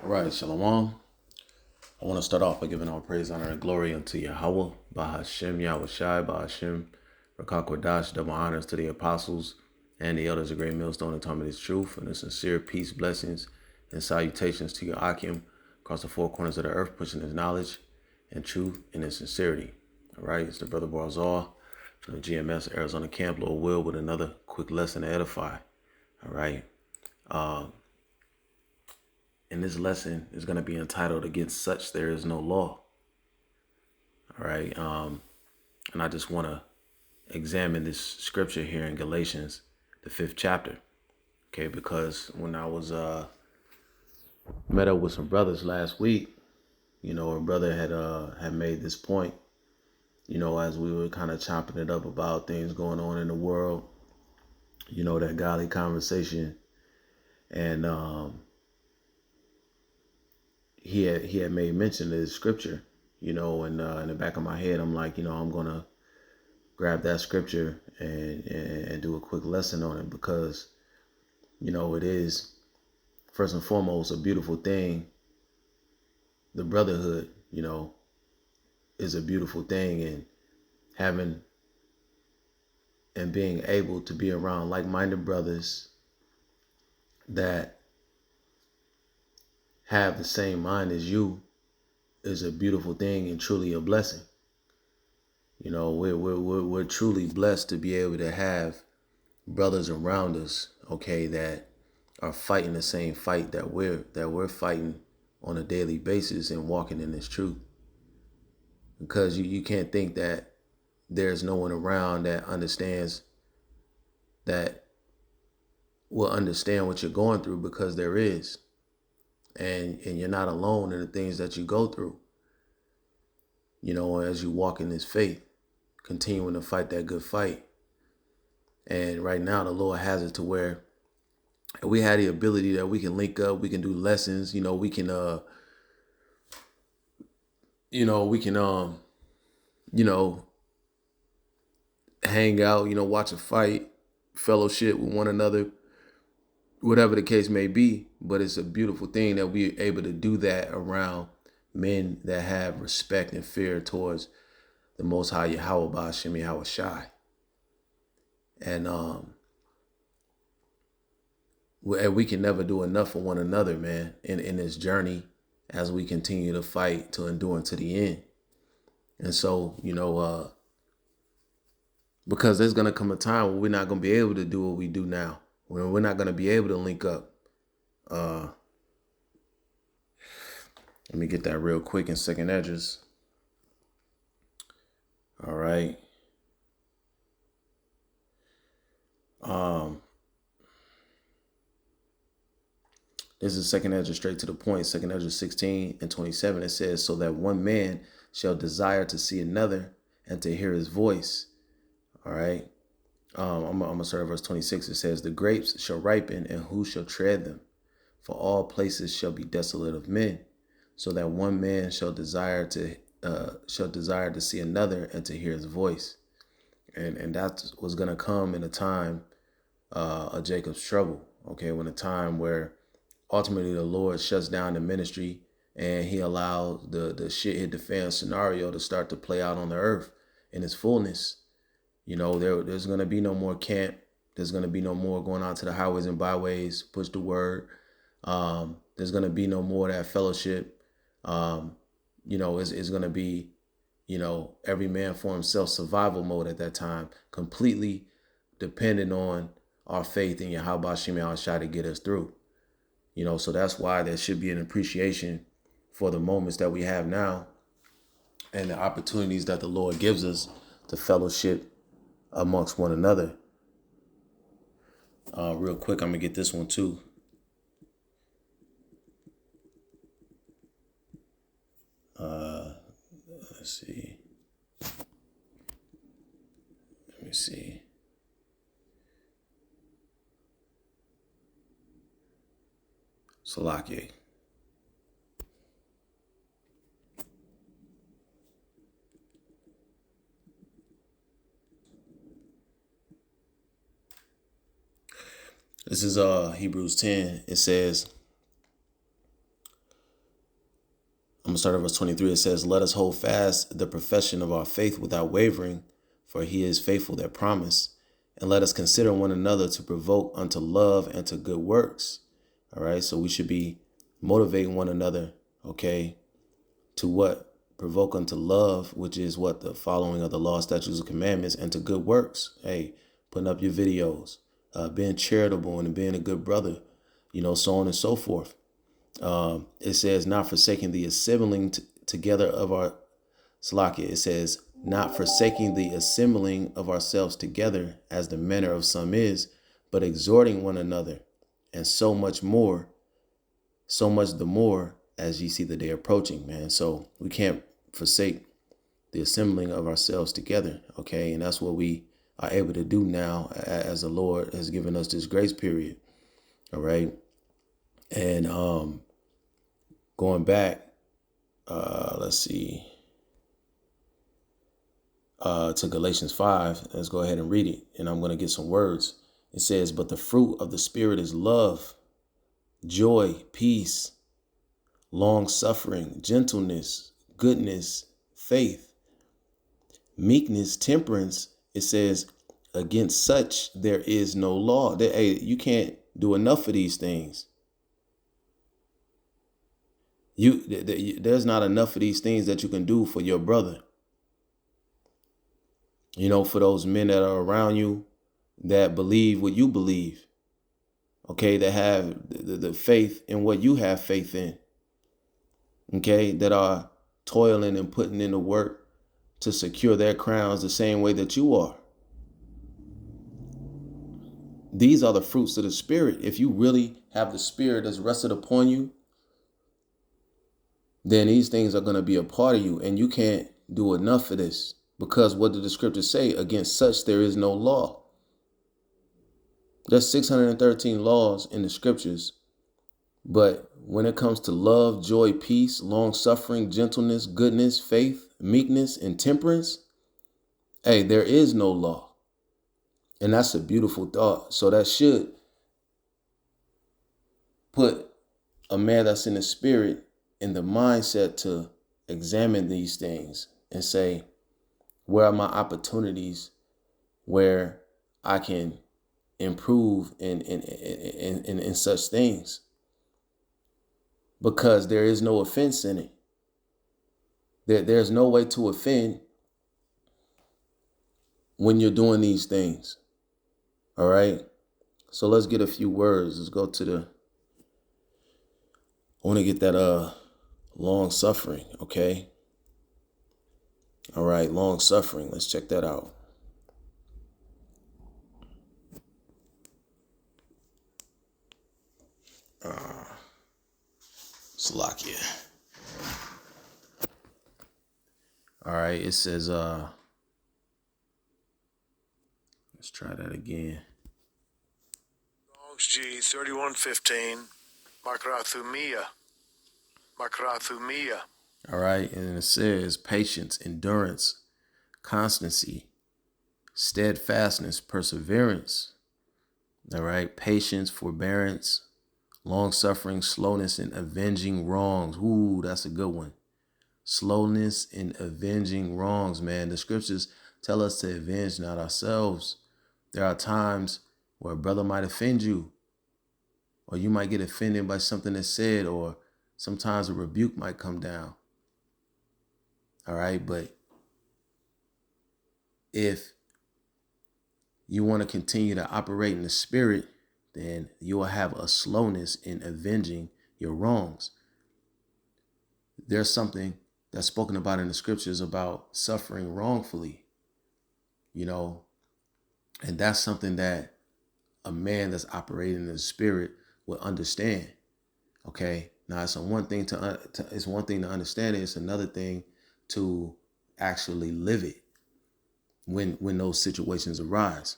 All right, Shalom. I want to start off by giving all praise, honor, and glory unto Yahweh, Bahashem, Yahweh Shai, Bahashem, Rakakwadash, double honors to the apostles and the elders of Great Millstone and Talmud's Truth, and the sincere peace, blessings, and salutations to your Akim across the four corners of the earth, pushing his knowledge and truth and his sincerity. All right, it's the brother Barzal from the GMS Arizona Camp, Lord Will, with another quick lesson to edify. All right. And this lesson is going to be entitled "Against Such There Is No Law." All right. And I just want to examine this scripture here in Galatians, the 5th chapter. Okay. Because when I was met up with some brothers last week, a brother had made this point, as we were kind of chopping it up about things going on in the world, that godly conversation. And he had made mention of this scripture, and in the back of my head, I'm like, I'm going to grab that scripture and do a quick lesson on it because, it is first and foremost a beautiful thing. The brotherhood, is a beautiful thing, and having and being able to be around like-minded brothers that have the same mind as you is a beautiful thing and truly a blessing. We're truly blessed to be able to have brothers around us, okay, that are fighting the same fight that we're fighting on a daily basis and walking in this truth. Because you can't think that there's no one around that will understand what you're going through, because there is. And you're not alone in the things that you go through, as you walk in this faith, continuing to fight that good fight. And right now, the Lord has it to where we have the ability that we can link up, we can do lessons, we can, hang out, watch a fight, fellowship with one another, whatever the case may be. But it's a beautiful thing that we're able to do that around men that have respect and fear towards the Most High Yahweh Ba'ashem Yahweh Shai. And we can never do enough for one another, man, in this journey as we continue to fight to endure to the end. And so, because there's going to come a time where we're not going to be able to do what we do now, when we're not going to be able to link up. Let me get that real quick in Second Esdras. All right. This is Second Esdras, straight to the point. Second Esdras 16:27. It says, "So that one man shall desire to see another and to hear his voice." All right. I'm gonna start at verse 26. It says, "The grapes shall ripen, and who shall tread them? For all places shall be desolate of men, so that one man shall desire to see another and to hear his voice." And that was gonna come in a time of Jacob's trouble. Okay, when a time where ultimately the Lord shuts down the ministry and he allows the shit hit the fan scenario to start to play out on the earth in its fullness. There's going to be no more camp. There's going to be no more going out to the highways and byways, push the word. There's going to be no more of that fellowship. It's going to be, every man for himself survival mode at that time, completely dependent on our faith in Yahweh Shem Shai to get us through. So that's why there should be an appreciation for the moments that we have now and the opportunities that the Lord gives us to fellowship amongst one another. Real quick, I'm gonna get this one too. Let's see. Let me see. Salakia. This is Hebrews 10. It says, gonna start at verse 23. It says, let us hold fast the profession of our faith without wavering, for he is faithful that promise. And let us consider one another to provoke unto love and to good works. All right. So we should be motivating one another. Okay. To what? Provoke unto love, which is what? The following of the law, statutes, and commandments, and to good works. Hey, putting up your videos, being charitable and being a good brother, so on and so forth. It says, not forsaking the assembling together of our Salakia. It says, not forsaking the assembling of ourselves together as the manner of some is, but exhorting one another, and so much the more as ye see the day approaching, man. So we can't forsake the assembling of ourselves together. Okay. And that's what we are able to do now as the Lord has given us this grace period. All right. And, going back, let's see, to Galatians 5, let's go ahead and read it. And I'm going to get some words. It says, but the fruit of the Spirit is love, joy, peace, long suffering, gentleness, goodness, faith, meekness, temperance. It says, against such there is no law. Hey, you can't do enough of these things. There's not enough of these things that you can do for your brother. For those men that are around you that believe what you believe. Okay, that have the faith in what you have faith in. Okay, that are toiling and putting in the work to secure their crowns the same way that you are. These are the fruits of the Spirit. If you really have the Spirit that's rested upon you, then these things are going to be a part of you, and you can't do enough of this, because what did the scriptures say? Against such there is no law. There's 613 laws in the scriptures, but when it comes to love, joy, peace, long suffering, gentleness, goodness, faith, meekness, and temperance, hey, there is no law. And that's a beautiful thought. So that should put a man that's in the Spirit in the mindset to examine these things and say, where are my opportunities where I can improve in such things? Because there is no offense in it. There's no way to offend when you're doing these things. All right. So let's get a few words. Let's go to I want to get that long suffering. Okay. All right. Long suffering. Let's check that out. Salakia. All right. It says, let's try that again. Strong's G 3115. Makrathumia. All right. And it says patience, endurance, constancy, steadfastness, perseverance. All right. Patience, forbearance, long suffering, slowness in avenging wrongs. Ooh, that's a good one. Slowness in avenging wrongs, man. The scriptures tell us to avenge not ourselves. There are times where a brother might offend you, or you might get offended by something that's said, or sometimes a rebuke might come down. All right. But if you want to continue to operate in the Spirit, then you will have a slowness in avenging your wrongs. There's something that's spoken about in the scriptures about suffering wrongfully, and that's something that a man that's operating in the Spirit will understand. Okay. Now it's one thing to understand it. It's another thing to actually live it when those situations arise.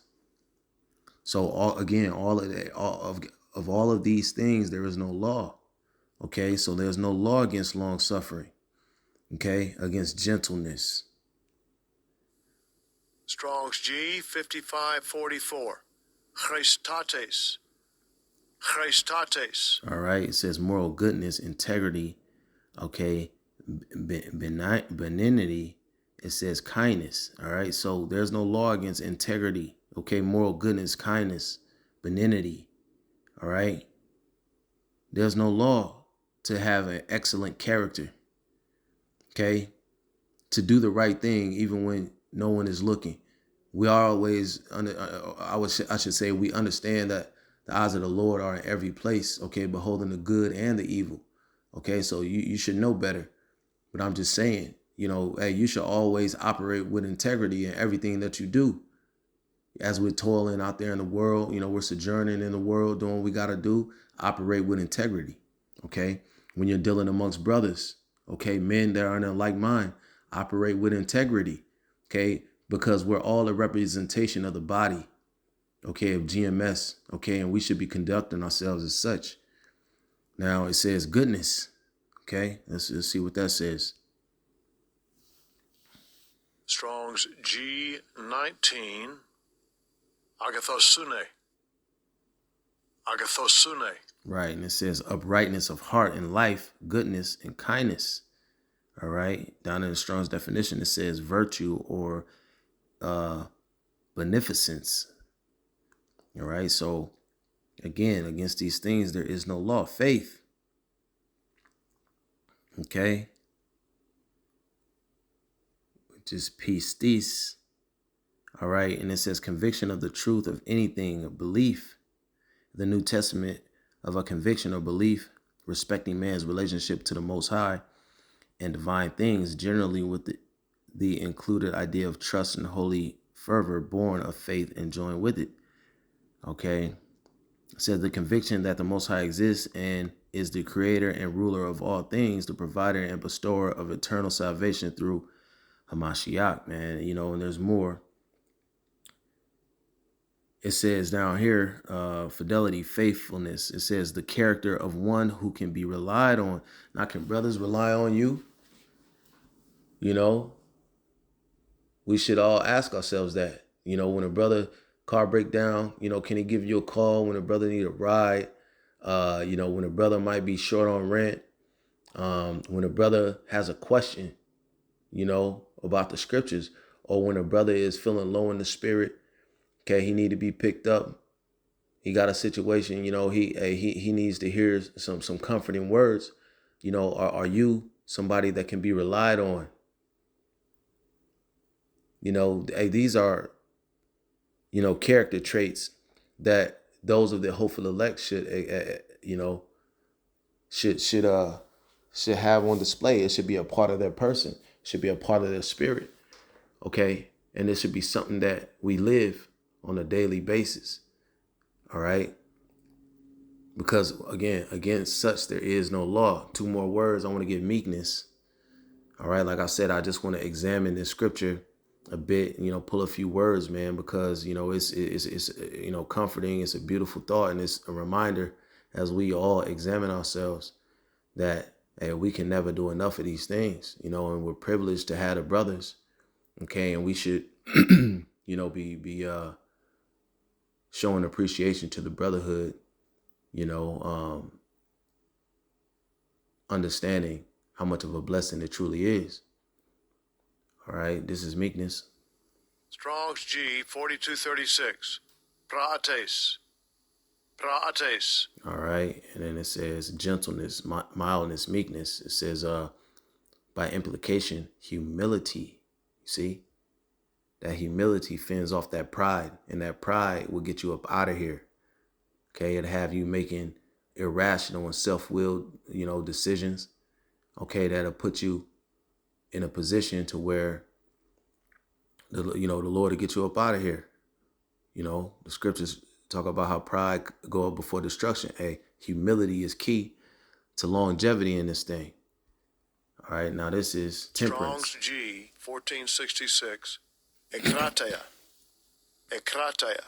So all of these things, there is no law. Okay. So there's no law against long suffering. Okay. Against gentleness. Strong's G 5544. Christates. All right. It says moral goodness, integrity. Okay. benignity, it says kindness. All right. So there's no law against integrity. Okay. Moral goodness, kindness, benignity. All right. There's no law to have an excellent character. Okay. To do the right thing, even when no one is looking. We are always I should say we understand that the eyes of the Lord are in every place. Okay. Beholding the good and the evil. Okay. So you should know better. But I'm just saying, hey, you should always operate with integrity in everything that you do. As we're toiling out there in the world, we're sojourning in the world, doing what we got to do, operate with integrity. Okay. When you're dealing amongst brothers, okay, men that are in a like mind, operate with integrity. Okay. Because we're all a representation of the body, okay, of GMS. Okay. And we should be conducting ourselves as such. Now it says goodness. Okay, let's see what that says. Strong's G19, agathosune. Agathosune. Right, and it says uprightness of heart and life, goodness and kindness. All right, down in the Strong's definition, it says virtue or beneficence. All right, so again, against these things, there is no law. Faith. Okay, which is pistis. All right, and it says conviction of the truth of anything, a belief. The New Testament of a conviction or belief respecting man's relationship to the Most High and divine things, generally with the included idea of trust and holy fervor born of faith and joined with it. Okay, it says the conviction that the Most High exists and is the creator and ruler of all things, the provider and bestower of eternal salvation through Hamashiach, man. And there's more. It says down here, fidelity, faithfulness. It says the character of one who can be relied on. Now, can brothers rely on you? We should all ask ourselves that. When a brother car break down, can he give you a call? When a brother need a ride, when a brother might be short on rent, when a brother has a question, about the scriptures, or when a brother is feeling low in the spirit, okay, he need to be picked up. He got a situation, he needs to hear some comforting words. Are you somebody that can be relied on? Hey, these are, character traits that those of the hopeful elect should have on display. It should be a part of their person. It should be a part of their spirit. Okay. And it should be something that we live on a daily basis. All right. Because again, against such there is no law. 2 more words. I want to give meekness. All right. Like I said, I just want to examine this scripture a bit, pull a few words, man, because, it's comforting. It's a beautiful thought. And it's a reminder as we all examine ourselves that, hey, we can never do enough of these things, and we're privileged to have the brothers. Okay. And we should, be showing appreciation to the brotherhood, understanding how much of a blessing it truly is. All right, this is meekness. Strong's G 4236. Praates. Praates. All right, and then it says gentleness, mildness, meekness. It says by implication, humility. You see? That humility fends off that pride, and that pride will get you up out of here. Okay, it'll have you making irrational and self-willed, decisions. Okay, that'll put you in a position to where the Lord will get you up out of here. The scriptures talk about how pride go up before destruction. Hey, humility is key to longevity in this thing. All right, now this is temperance. Strong's G 1466. Ekrateia. Ekrateia.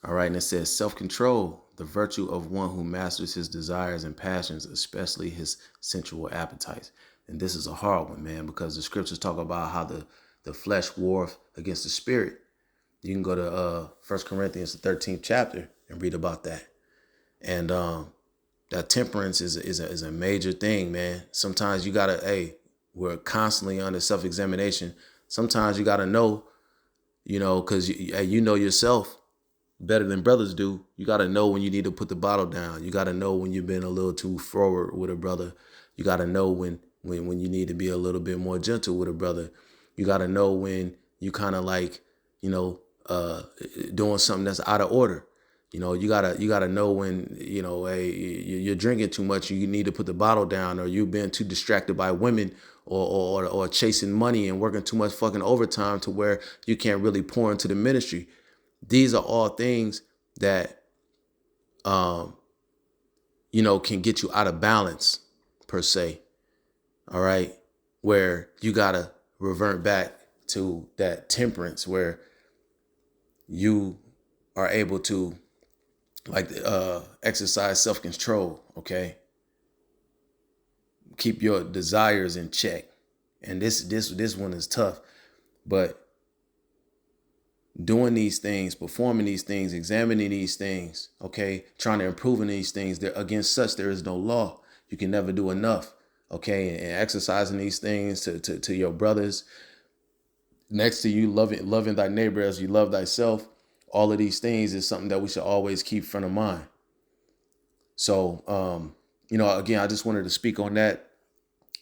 All right, and it says self-control, the virtue of one who masters his desires and passions, especially his sensual appetites. And this is a hard one, man, because the scriptures talk about how the flesh warreth against the spirit. You can go to 1 Corinthians, the 13th chapter, and read about that. And that temperance is a major thing, man. Sometimes you gotta, we're constantly under self-examination. Sometimes you got to know, because you know yourself better than brothers do. You got to know when you need to put the bottle down. You got to know when you've been a little too forward with a brother. You got to know when you need to be a little bit more gentle with a brother. You got to know when you kind of like, doing something that's out of order. You gotta know when, hey, you're drinking too much. You need to put the bottle down, or you've been too distracted by women, or chasing money and working too much fucking overtime to where you can't really pour into the ministry. These are all things that, can get you out of balance per se. All right. Where you gotta revert back to that temperance where you are able to exercise self-control, okay? Keep your desires in check. And this one is tough, but doing these things, performing these things, examining these things, okay? Trying to improve in these things, against such there is no law. You can never do enough, okay? And exercising these things to your brothers next to you, loving thy neighbor as you love thyself. All of these things is something that we should always keep front of mind. So, again, I just wanted to speak on that.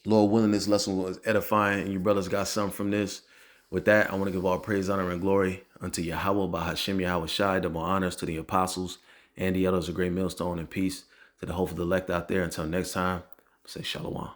Lord willing, this lesson was edifying and you brothers got something from this. With that, I want to give all praise, honor, and glory unto Yahweh, by Hashem Yahweh Shai, double honors to the apostles and the others, a great millstone, and peace to the hopeful elect out there. Until next time, say shalom.